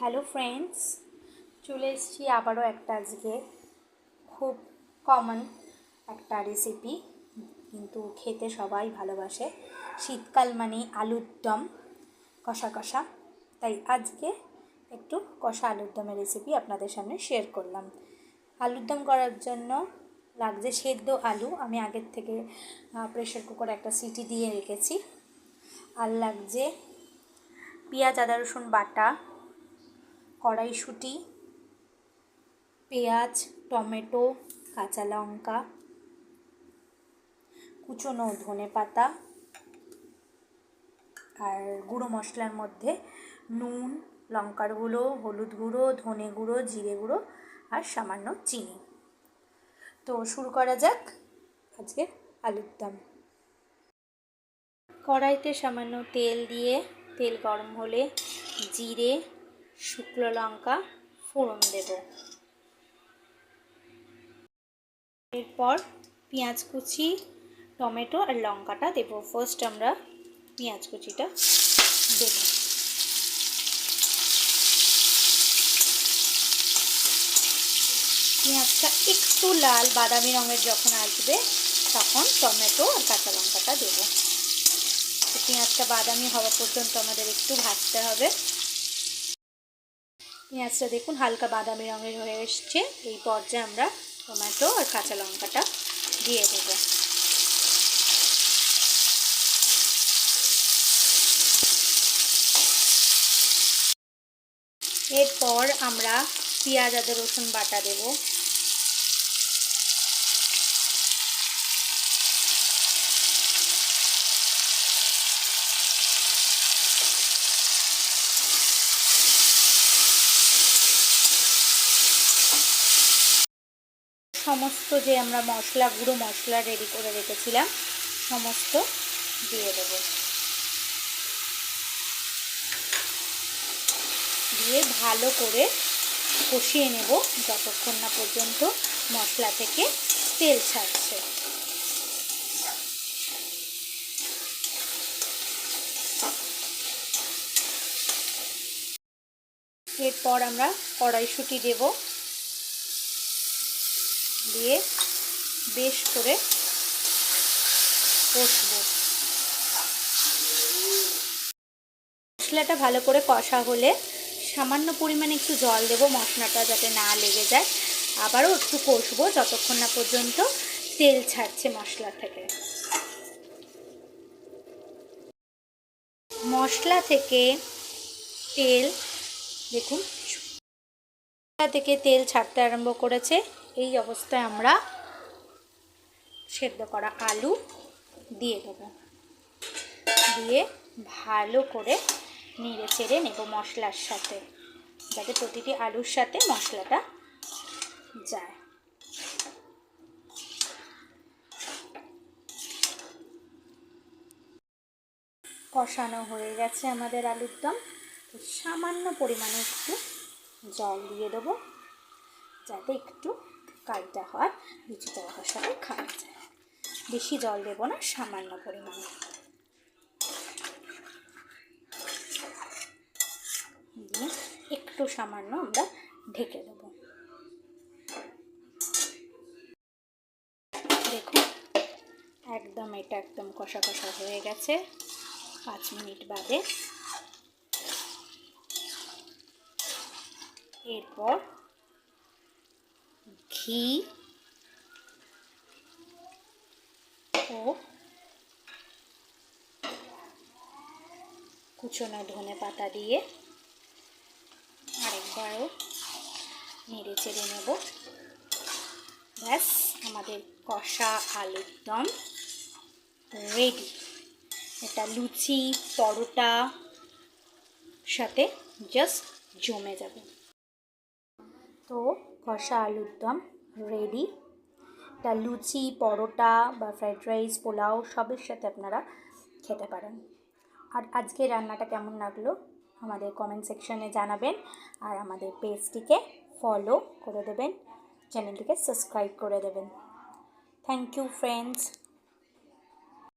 Hello friends, চলে এসেছি আবারও একটা আজকে খুব কমন একটা রেসিপি, কিন্তু খেতে সবাই ভালোবাসে। শীতকাল মানে আলুর দম কষা কষা, তাই আজকে একটু কষা আলুর দমের রেসিপি আপনাদের সামনে শেয়ার করলাম। আলুর দম করার জন্য লাগছে সেদ্ধ আলু, আমি আগের থেকে প্রেশার কুকারে একটা সিটি দিয়ে রেখেছি। আর লাগছে পেঁয়াজ আদা রসুন বাটা, কড়াইশুঁটি, পেঁয়াজ, টমেটো, কাঁচা লঙ্কা, কুচনো ধনেপাতা, আর গুঁড়ো মশলার মধ্যে নুন, লঙ্কার গুঁড়ো, হলুদ গুঁড়ো, ধনে গুঁড়ো, জিরে গুঁড়ো আর সামান্য চিনি। তো শুরু করা যাক আজকে আলুর দম। কড়াইতে সামান্য তেল দিয়ে তেল গরম হলে জিরে, শুকনো লঙ্কা ফোড়ন দেব। এরপর পেঁয়াজ কুচি, টমেটো আর লঙ্কাটা দেব। ফার্স্ট আমরা পেঁয়াজ কুচিটা দেব। পেঁয়াজটা একটু লাল বাদামি রঙের যখন আসবে তখন টমেটো আর কাঁচা লঙ্কাটা দেব। পেঁয়াজটা বাদামি হওয়া পর্যন্ত আমাদের একটু ভাজতে হবে। পেঁয়াজটা দেখুন হালকা বাদামি রঙের হয়ে এসছে। এই পর্যায়ে আমরা টমেটো আর কাঁচা লঙ্কাটা দিয়ে দেব। এরপর আমরা পেঁয়াজ আদা রসুন বাটা দেব। সমস্ত যে আমরা গুঁড়ো মশলা রেডি করে রেখেছিলাম সমস্ত দিয়ে দেব। দিয়ে ভালো করে কষিয়ে নেব যতক্ষণ না পর্যন্ত মশলা থেকে তেল ছাড়ছে। এরপর আমরা কড়াইশুঁটি দেব, দিয়ে বেশ করে কষবো। মশলাটা ভালো করে কষা হলে সামান্য পরিমাণে একটু জল দেব, মশলাটা যাতে না লেগে যায়। আবারও একটু কষবো যতক্ষণ না পর্যন্ত তেল ছাড়ছে মশলা থেকে। মশলা থেকে তেল দেখুন, মশলা থেকে তেল ছাড়তে আরম্ভ করেছে। এই অবস্থায় আমরা সেদ্ধ করা আলু দিয়ে দেব, দিয়ে ভালো করে নেড়ে চেড়ে নেব মশলার সাথে, যাতে প্রতিটি আলুর সাথে মশলাটা যায়। কষানো হয়ে গেছে আমাদের আলুর দম। সামান্য পরিমাণে একটু জল দিয়ে দেবো, যাতে একটু কাইটা হয়, লুচি তরকার সাথে খাওয়া যায়। বেশি জল দেবো না, সামান্য পরিমাণে দিয়ে একটু সামান্য আমরা ঢেকে দেবো। দেখুন এটা একদম কষা কষা হয়ে গেছে। 5 মিনিট বাদে এরপর ঘি ও কুচনো ধনেপাতা দিয়ে আরেকবারও নেড়ে চেড়ে নেব। ব্যাস, আমাদের কষা আলুর দম রেডি। এটা লুচি পরোটা সাথে জাস্ট জমে যাবে। তো কষা আলুর দম রেডি। এটা লুচি পরোটা বা ফ্রাইড রাইস পোলাও সবের সাথে আপনারা খেতে পারেন। আর আজকে রান্নাটা কেমন লাগলো আমাদের কমেন্ট সেকশনে জানাবেন। আর আমাদের পেজটিকে ফলো করে দেবেন, চ্যানেলটিকে সাবস্ক্রাইব করে দেবেন। Thank you friends.